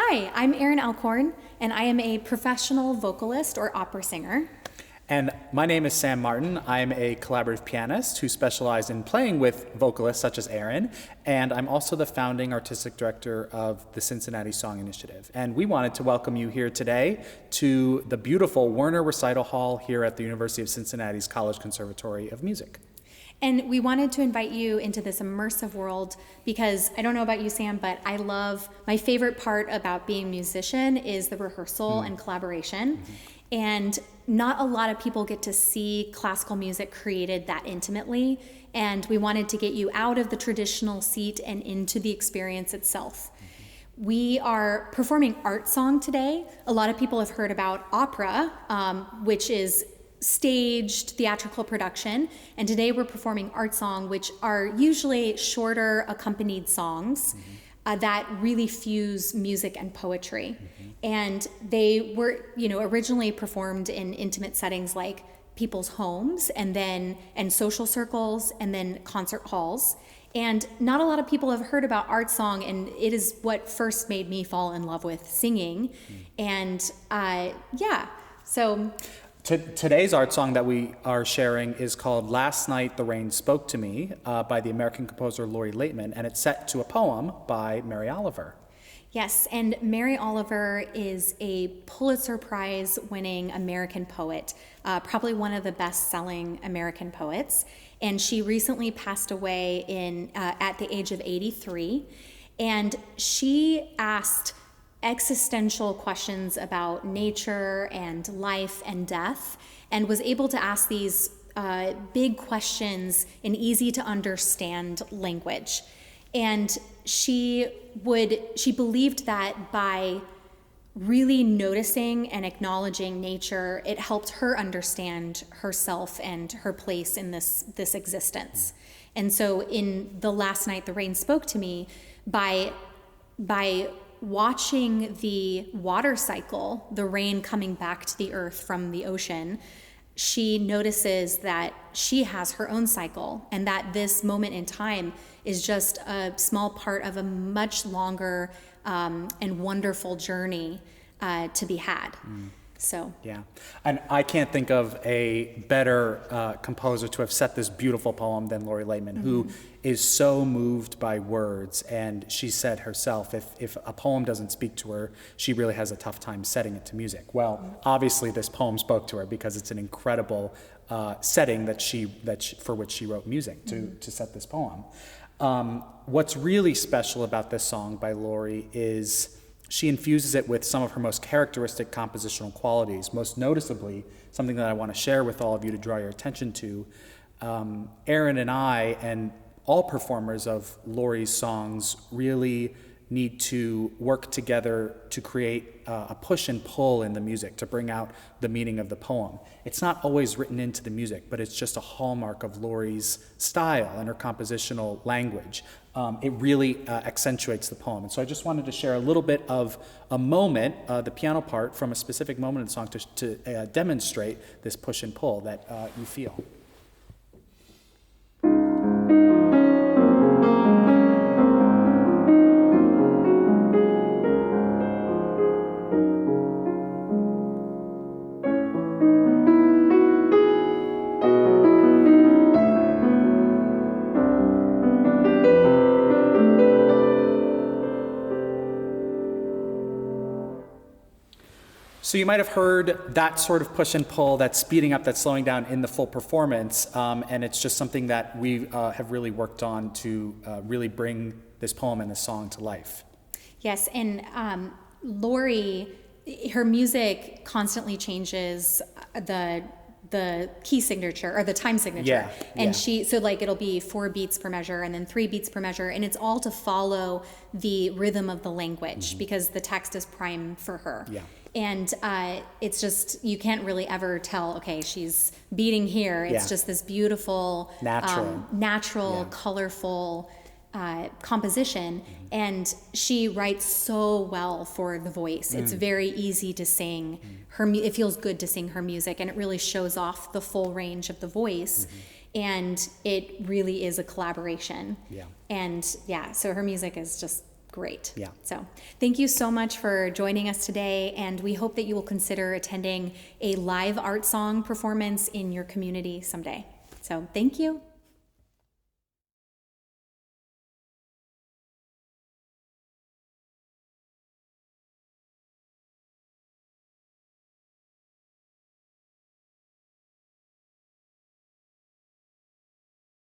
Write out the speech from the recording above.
Hi, I'm Erin Alcorn, and I am a professional vocalist or opera singer. And my name is Sam Martin. I'm a collaborative pianist who specializes in playing with vocalists such as Erin, and I'm also the founding artistic director of the Cincinnati Song Initiative. And we wanted to welcome you here today to the beautiful Werner Recital Hall here at the University of Cincinnati's College Conservatory of Music. And we wanted to invite you into this immersive world because I don't know about you, Sam, but my favorite part about being a musician is the rehearsal and collaboration. And not a lot of people get to see classical music created that intimately. And we wanted to get you out of the traditional seat and into the experience itself. We are performing Art Song today. A lot of people have heard about opera, which is staged theatrical production, and today we're performing Art Song, which are usually shorter accompanied songs that really fuse music and poetry. And they were, originally performed in intimate settings like people's homes and social circles and then concert halls. And not a lot of people have heard about Art Song, and it is what first made me fall in love with singing. And so Today's art song that we are sharing is called Last Night the Rain Spoke to Me by the American composer Lori Laitman, and it's set to a poem by Mary Oliver. Yes, and Mary Oliver is a Pulitzer Prize winning American poet, probably one of the best-selling American poets, and she recently passed away at the age of 83, and she asked existential questions about nature and life and death, and was able to ask these big questions in easy to understand language. And she believed that by really noticing and acknowledging nature, it helped her understand herself and her place in this existence. And so in The Last Night the Rain Spoke to Me, by watching the water cycle, the rain coming back to the earth from the ocean, she notices that she has her own cycle, and that this moment in time is just a small part of a much longer and wonderful journey to be had. So yeah, and I can't think of a better composer to have set this beautiful poem than Lori Laitman, who is so moved by words. And she said herself, if a poem doesn't speak to her, she really has a tough time setting it to music. Well, obviously this poem spoke to her because it's an incredible setting for which she wrote music to set this poem. What's really special about this song by Lori is she infuses it with some of her most characteristic compositional qualities, most noticeably something that I want to share with all of you to draw your attention to. Erin and I, and all performers of Lori's songs, really need to work together to create a push and pull in the music to bring out the meaning of the poem. It's not always written into the music, but it's just a hallmark of Lori's style and her compositional language. It really accentuates the poem. And so I just wanted to share a little bit of a moment, the piano part, from a specific moment in the song to demonstrate this push and pull that you feel. So you might have heard that sort of push and pull, that speeding up, that slowing down in the full performance, and it's just something that we have really worked on to really bring this poem and this song to life. Yes, and Lori, her music constantly changes the key signature or the time signature. It'll be 4 beats per measure and then 3 beats per measure, and it's all to follow the rhythm of the language because the text is prime for her. Yeah. And it's just, you can't really ever tell, okay, she's beating here. It's just this beautiful, natural, colorful composition. And she writes so well for the voice. It's very easy to sing. It feels good to sing her music, and it really shows off the full range of the voice. And it really is a collaboration. Yeah. And so her music is just great. Yeah. So thank you so much for joining us today, and we hope that you will consider attending a live art song performance in your community someday. So thank you.